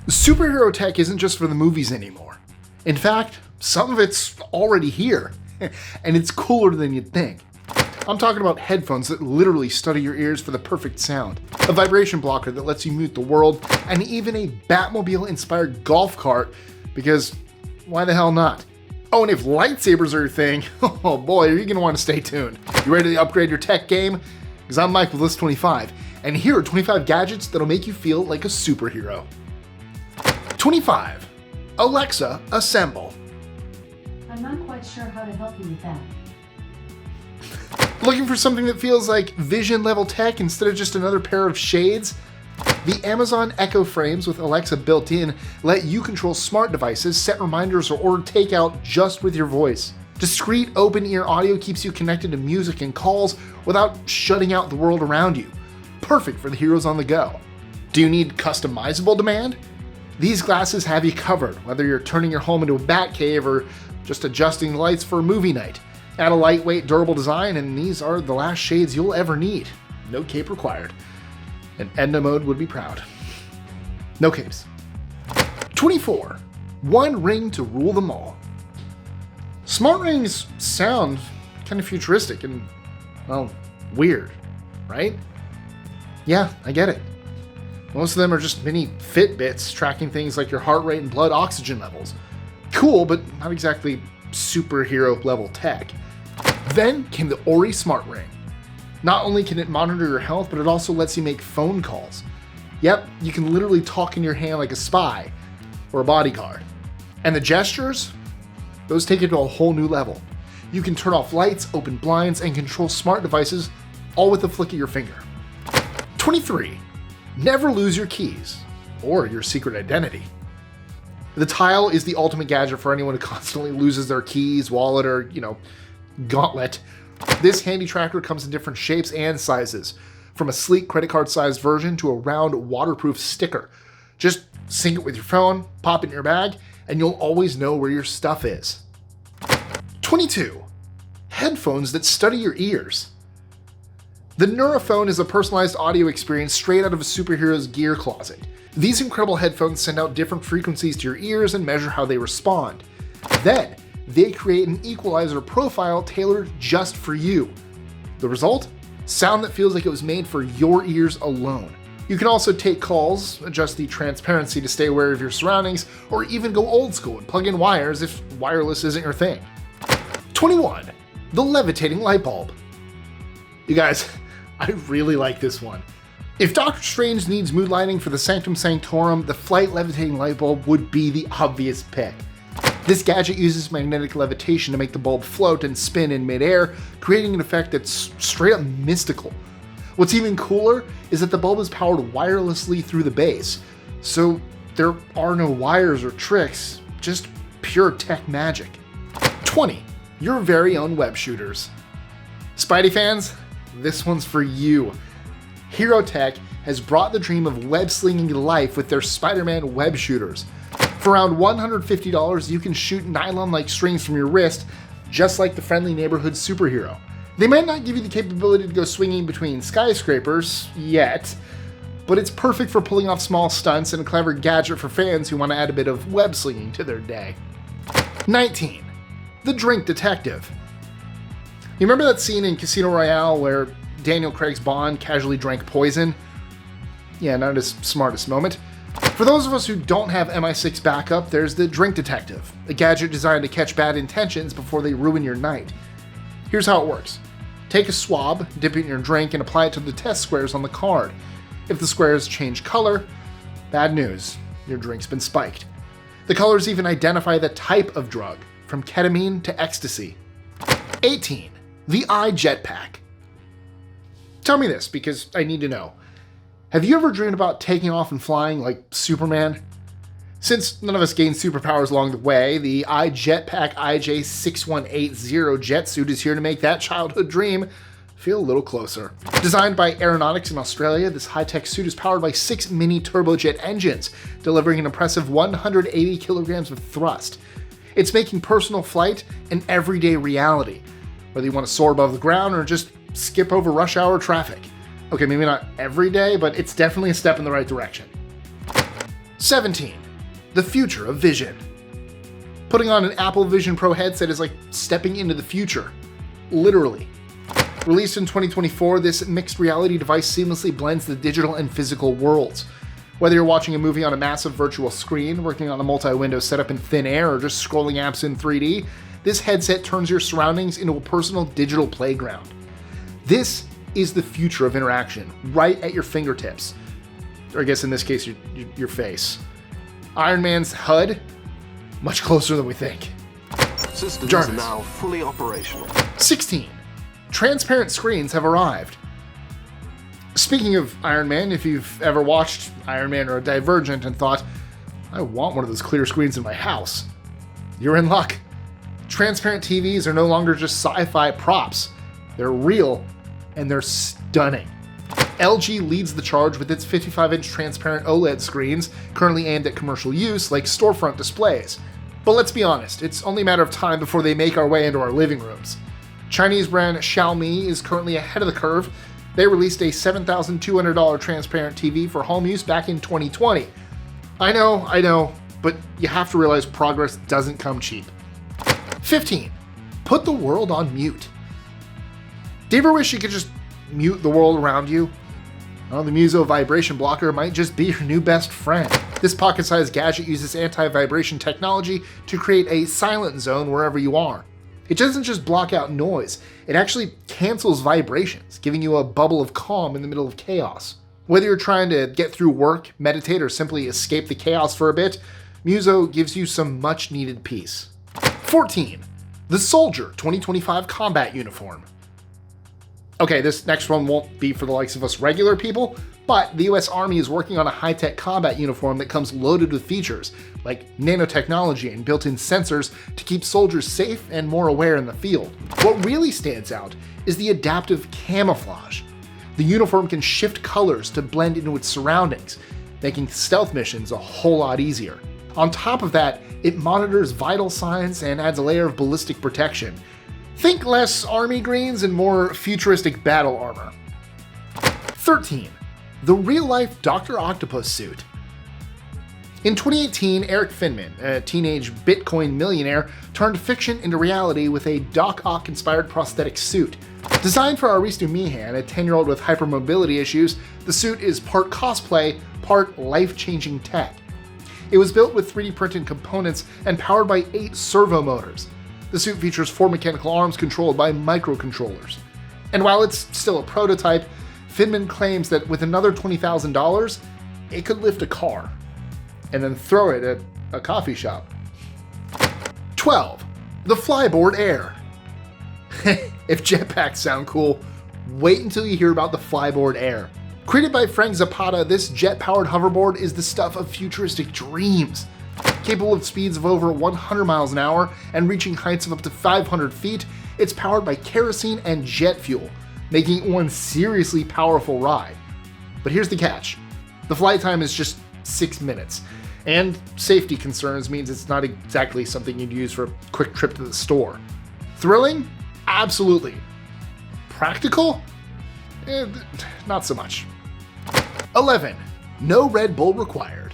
Superhero tech isn't just for the movies anymore. In fact, some of it's already here, and it's cooler than you'd think. I'm talking about headphones that literally study your ears for the perfect sound, a vibration blocker that lets you mute the world, and even a Batmobile-inspired golf cart, because why the hell not? Oh, and if lightsabers are your thing, oh boy, are you going to want to stay tuned. You ready to upgrade your tech game? Because I'm Mike with List 25, and here are 25 gadgets that'll make you feel like a superhero. 25. Alexa, assemble. I'm not quite sure how to help you with that. Looking for something that feels like vision level tech instead of just another pair of shades? The Amazon Echo frames with Alexa built in let you control smart devices, set reminders, or order takeout just with your voice. Discreet open ear audio keeps you connected to music and calls without shutting out the world around you. Perfect for the heroes on the go. Do you need customizable demand? These glasses have you covered, whether you're turning your home into a bat cave or just adjusting the lights for a movie night. Add a lightweight, durable design, and these are the last shades you'll ever need. No cape required. And Edna Mode would be proud. No capes. 24. One ring to rule them all. Smart rings sound kind of futuristic and, well, weird, right? Yeah, I get it. Most of them are just mini Fitbits tracking things like your heart rate and blood oxygen levels. Cool, but not exactly superhero level tech. Then came the Ori Smart Ring. Not only can it monitor your health, but it also lets you make phone calls. Yep, you can literally talk in your hand like a spy or a bodyguard. And the gestures? Those take it to a whole new level. You can turn off lights, open blinds, and control smart devices all with a flick of your finger. 23. Never lose your keys or your secret identity. The Tile is the ultimate gadget for anyone who constantly loses their keys, wallet, or, gauntlet. This handy tracker comes in different shapes and sizes, from a sleek credit card sized version to a round waterproof sticker. Just sync it with your phone, pop it in your bag, and you'll always know where your stuff is. 22. Headphones that study your ears. The Neurophone is a personalized audio experience straight out of a superhero's gear closet. These incredible headphones send out different frequencies to your ears and measure how they respond. Then, they create an equalizer profile tailored just for you. The result? Sound that feels like it was made for your ears alone. You can also take calls, adjust the transparency to stay aware of your surroundings, or even go old school and plug in wires if wireless isn't your thing. 21. The Levitating Lightbulb. You guys, I really like this one. If Doctor Strange needs mood lighting for the Sanctum Sanctorum, the Flight Levitating Lightbulb would be the obvious pick. This gadget uses magnetic levitation to make the bulb float and spin in midair, creating an effect that's straight up mystical. What's even cooler is that the bulb is powered wirelessly through the base, so there are no wires or tricks, just pure tech magic. 20. Your very own web shooters. Spidey fans, this one's for you. Hero Tech has brought the dream of web slinging to life with their Spider-Man web shooters. For around $150, you can shoot nylon-like strings from your wrist, just like the friendly neighborhood superhero. They might not give you the capability to go swinging between skyscrapers, yet, but it's perfect for pulling off small stunts and a clever gadget for fans who want to add a bit of web slinging to their day. 19. The Drink Detective. You remember that scene in Casino Royale where Daniel Craig's Bond casually drank poison? Yeah, not his smartest moment. For those of us who don't have MI6 backup, there's the Drink Detective, a gadget designed to catch bad intentions before they ruin your night. Here's how it works. Take a swab, dip it in your drink, and apply it to the test squares on the card. If the squares change color, bad news, your drink's been spiked. The colors even identify the type of drug, from ketamine to ecstasy. 18. The iJetpack. Tell me this, because I need to know. Have you ever dreamed about taking off and flying like Superman? Since none of us gained superpowers along the way, the iJetpack IJ6180 jetsuit is here to make that childhood dream feel a little closer. Designed by Aeronautics in Australia, this high-tech suit is powered by 6 mini turbojet engines, delivering an impressive 180 kilograms of thrust. It's making personal flight an everyday reality, whether you want to soar above the ground or just skip over rush hour traffic. Okay, maybe not every day, but it's definitely a step in the right direction. 17. The future of vision. Putting on an Apple Vision Pro headset is like stepping into the future. Literally. Released in 2024, this mixed reality device seamlessly blends the digital and physical worlds. Whether you're watching a movie on a massive virtual screen, working on a multi-window setup in thin air, or just scrolling apps in 3D, this headset turns your surroundings into a personal digital playground. This is the future of interaction, right at your fingertips. Or I guess in this case, your face. Iron Man's HUD, much closer than we think. Systems Jarvis. are now fully operational. 16. Transparent screens have arrived. Speaking of Iron Man, if you've ever watched Iron Man or Divergent and thought, I want one of those clear screens in my house, you're in luck. Transparent TVs are no longer just sci-fi props. They're real, and they're stunning. LG leads the charge with its 55-inch transparent OLED screens, currently aimed at commercial use like storefront displays. But let's be honest, it's only a matter of time before they make our way into our living rooms. Chinese brand Xiaomi is currently ahead of the curve. They released a $7,200 transparent TV for home use back in 2020. I know, but you have to realize progress doesn't come cheap. 15. Put the world on mute. Do you ever wish you could just mute the world around you? Well, the Muso vibration blocker might just be your new best friend. This pocket-sized gadget uses anti-vibration technology to create a silent zone wherever you are. It doesn't just block out noise, it actually cancels vibrations, giving you a bubble of calm in the middle of chaos. Whether you're trying to get through work, meditate, or simply escape the chaos for a bit, Muso gives you some much-needed peace. 14. The Soldier 2025 Combat Uniform. Okay, this next one won't be for the likes of us regular people, but the US Army is working on a high-tech combat uniform that comes loaded with features, like nanotechnology and built-in sensors to keep soldiers safe and more aware in the field. What really stands out is the adaptive camouflage. The uniform can shift colors to blend into its surroundings, making stealth missions a whole lot easier. On top of that, it monitors vital signs and adds a layer of ballistic protection. Think less army greens and more futuristic battle armor. 13. The real-life Dr. Octopus suit. In 2018, Eric Finman, a teenage Bitcoin millionaire, turned fiction into reality with a Doc Ock-inspired prosthetic suit. Designed for Aristu Meehan, a 10-year-old with hypermobility issues, the suit is part cosplay, part life-changing tech. It was built with 3D printed components and powered by 8 servo motors. The suit features 4 mechanical arms controlled by microcontrollers. And while it's still a prototype, Finman claims that with another $20,000, it could lift a car and then throw it at a coffee shop. 12. The Flyboard Air. If jetpacks sound cool, wait until you hear about the Flyboard Air. Created by Frank Zapata, this jet-powered hoverboard is the stuff of futuristic dreams. Capable of speeds of over 100 miles an hour and reaching heights of up to 500 feet, it's powered by kerosene and jet fuel, making it one seriously powerful ride. But here's the catch. The flight time is just 6 minutes, and safety concerns means it's not exactly something you'd use for a quick trip to the store. Thrilling? Absolutely. Practical? Not so much. 11. No Red Bull required.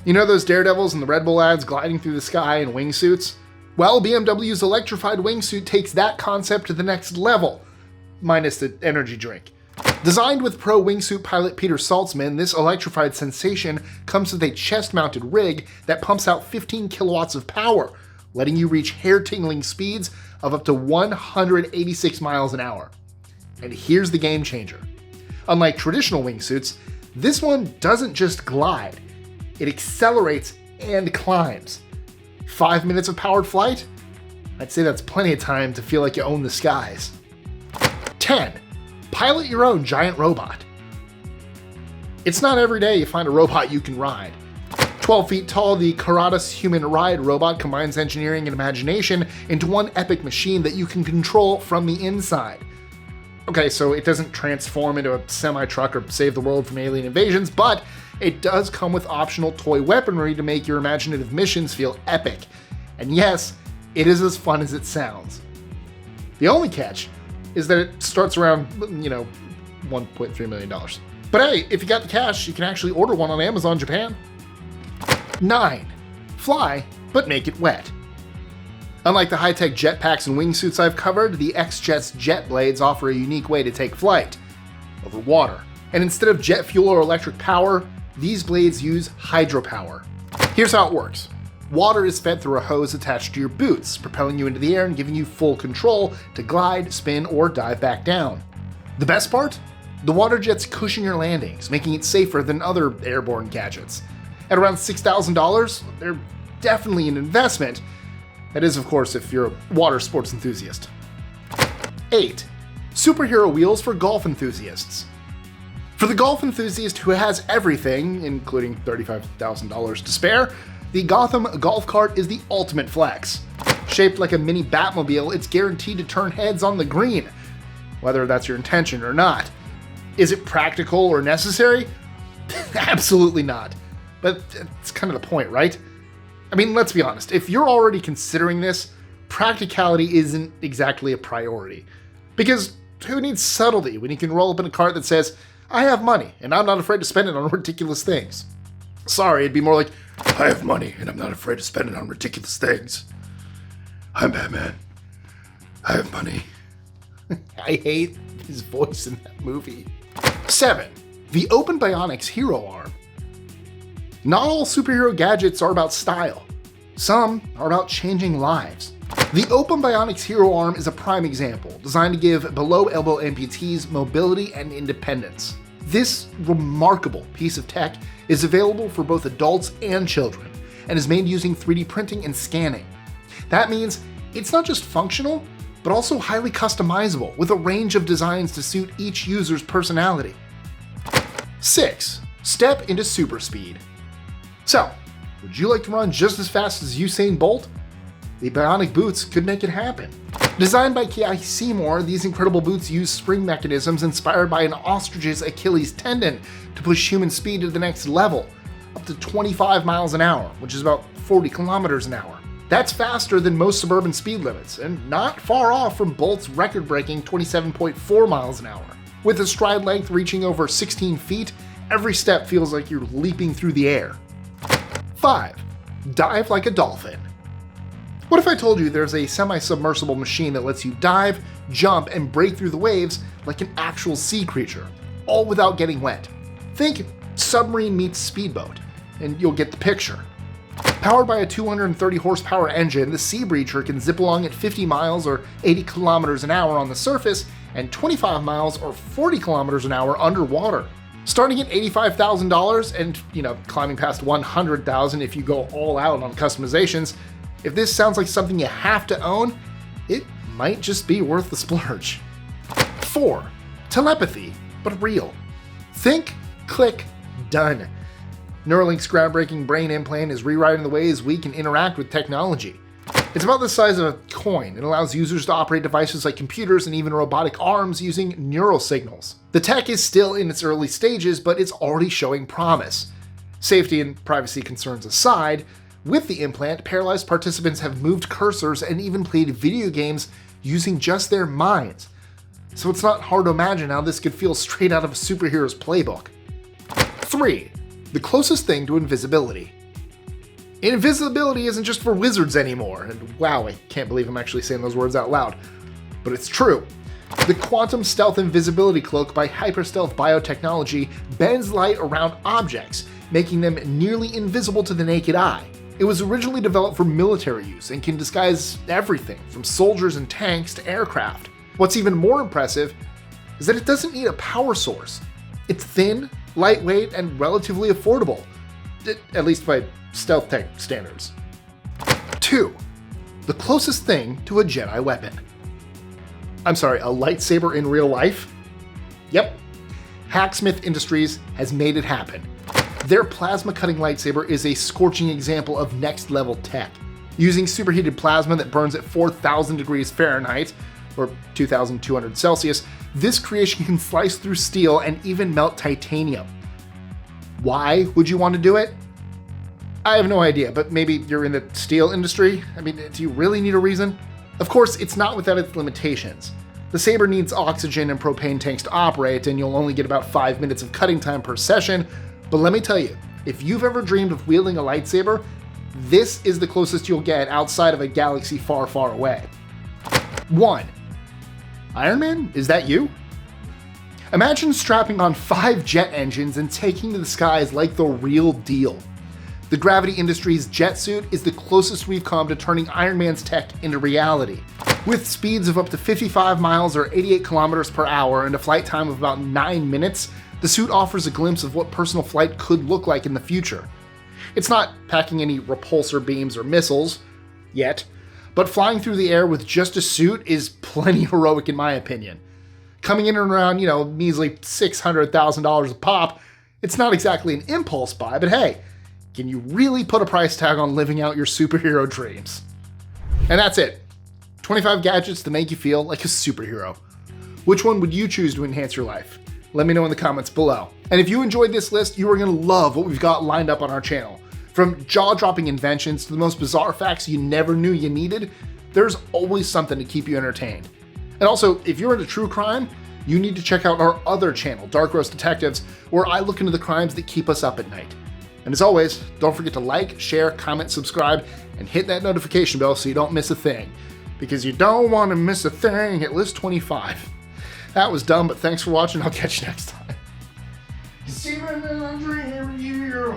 You know those daredevils in the Red Bull ads gliding through the sky in wingsuits? Well, BMW's electrified wingsuit takes that concept to the next level, minus the energy drink. Designed with pro wingsuit pilot Peter Saltzman, this electrified sensation comes with a chest-mounted rig that pumps out 15 kilowatts of power, letting you reach hair-tingling speeds of up to 186 miles an hour. And here's the game changer. Unlike traditional wingsuits, this one doesn't just glide, it accelerates and climbs. 5 minutes of powered flight? I'd say that's plenty of time to feel like you own the skies. 10. Pilot your own giant robot. It's not every day you find a robot you can ride. 12 feet tall, the Caratus Human Ride robot combines engineering and imagination into one epic machine that you can control from the inside. Okay, so it doesn't transform into a semi-truck or save the world from alien invasions, but it does come with optional toy weaponry to make your imaginative missions feel epic. And yes, it is as fun as it sounds. The only catch is that it starts around, $1.3 million. But hey, if you got the cash, you can actually order one on Amazon Japan. 9. Fly, but make it wet. Unlike the high-tech jetpacks and wingsuits I've covered, the X-Jet's jet blades offer a unique way to take flight over water. And instead of jet fuel or electric power, these blades use hydropower. Here's how it works. Water is fed through a hose attached to your boots, propelling you into the air and giving you full control to glide, spin, or dive back down. The best part? The water jets cushion your landings, making it safer than other airborne gadgets. At around $6,000, they're definitely an investment. That is, of course, if you're a water sports enthusiast. 8. Superhero wheels for golf enthusiasts. For the golf enthusiast who has everything, including $35,000 to spare, the Gotham golf cart is the ultimate flex. Shaped like a mini Batmobile, it's guaranteed to turn heads on the green, whether that's your intention or not. Is it practical or necessary? Absolutely not. But it's kind of the point, right? I mean, let's be honest. If you're already considering this, practicality isn't exactly a priority. Because who needs subtlety when you can roll up in a cart that says, I have money, and I'm not afraid to spend it on ridiculous things? Sorry, it'd be more like, I have money, and I'm not afraid to spend it on ridiculous things. I'm Batman. I have money. I hate his voice in that movie. 7. The Open Bionics Hero Arm. Not all superhero gadgets are about style. Some are about changing lives. The Open Bionics Hero Arm is a prime example, designed to give below-elbow amputees mobility and independence. This remarkable piece of tech is available for both adults and children, and is made using 3D printing and scanning. That means it's not just functional, but also highly customizable, with a range of designs to suit each user's personality. 6. Step into super speed. So, would you like to run just as fast as Usain Bolt? The Bionic boots could make it happen. Designed by Kiai Seymour, these incredible boots use spring mechanisms inspired by an ostrich's Achilles tendon to push human speed to the next level, up to 25 miles an hour, which is about 40 kilometers an hour. That's faster than most suburban speed limits, and not far off from Bolt's record-breaking 27.4 miles an hour. With a stride length reaching over 16 feet, every step feels like you're leaping through the air. 5. Dive like a dolphin. What if I told you there's a semi-submersible machine that lets you dive, jump, and break through the waves like an actual sea creature, all without getting wet? Think submarine meets speedboat, and you'll get the picture. Powered by a 230 horsepower engine, the Sea Breacher can zip along at 50 miles or 80 kilometers an hour on the surface, and 25 miles or 40 kilometers an hour underwater. Starting at $85,000 and, climbing past $100,000 if you go all out on customizations, if this sounds like something you have to own, it might just be worth the splurge. 4. Telepathy, but real. Think, click, done. Neuralink's groundbreaking brain implant is rewriting the ways we can interact with technology. It's about the size of a coin and allows users to operate devices like computers and even robotic arms using neural signals. The tech is still in its early stages, but it's already showing promise. Safety and privacy concerns aside, with the implant, paralyzed participants have moved cursors and even played video games using just their minds. So it's not hard to imagine how this could feel straight out of a superhero's playbook. 3. The closest thing to invisibility. Invisibility isn't just for wizards anymore, and wow, I can't believe I'm actually saying those words out loud. But it's true. The Quantum Stealth Invisibility Cloak by Hyperstealth Biotechnology bends light around objects, making them nearly invisible to the naked eye. It was originally developed for military use and can disguise everything from soldiers and tanks to aircraft. What's even more impressive is that it doesn't need a power source. It's thin, lightweight, and relatively affordable, at least by stealth tech standards. 2. The closest thing to a Jedi weapon. I'm sorry, a lightsaber in real life? Yep. Hacksmith Industries has made it happen. Their plasma-cutting lightsaber is a scorching example of next-level tech. Using superheated plasma that burns at 4,000 degrees Fahrenheit, or 2,200 Celsius, this creation can slice through steel and even melt titanium. Why would you want to do it? I have no idea, but maybe you're in the steel industry? I mean, do you really need a reason? Of course, it's not without its limitations. The saber needs oxygen and propane tanks to operate, and you'll only get about 5 minutes of cutting time per session, but let me tell you, If you've ever dreamed of wielding a lightsaber, this is the closest you'll get outside of a galaxy far, far away. 1. Iron Man, is that you? Imagine strapping on 5 jet engines and taking to the skies like the real deal. The Gravity Industries jet suit is the closest we've come to turning Iron Man's tech into reality. With speeds of up to 55 miles or 88 kilometers per hour and a flight time of about 9 minutes, the suit offers a glimpse of what personal flight could look like in the future. It's not packing any repulsor beams or missiles, yet, but flying through the air with just a suit is plenty heroic in my opinion. Coming in and around, measly $600,000 a pop, it's not exactly an impulse buy, but hey, can you really put a price tag on living out your superhero dreams? And that's it. 25 gadgets to make you feel like a superhero. Which one would you choose to enhance your life? Let me know in the comments below. And if you enjoyed this list, you are going to love what we've got lined up on our channel. From jaw-dropping inventions to the most bizarre facts you never knew you needed, there's always something to keep you entertained. And also, if you're into true crime, you need to check out our other channel, Dark Roast Detectives, where I look into the crimes that keep us up at night. And as always, don't forget to like, share, comment, subscribe, and hit that notification bell so you don't miss a thing. Because you don't want to miss a thing at list 25. That was dumb, but thanks for watching. I'll catch you next time. See you in a dream, you.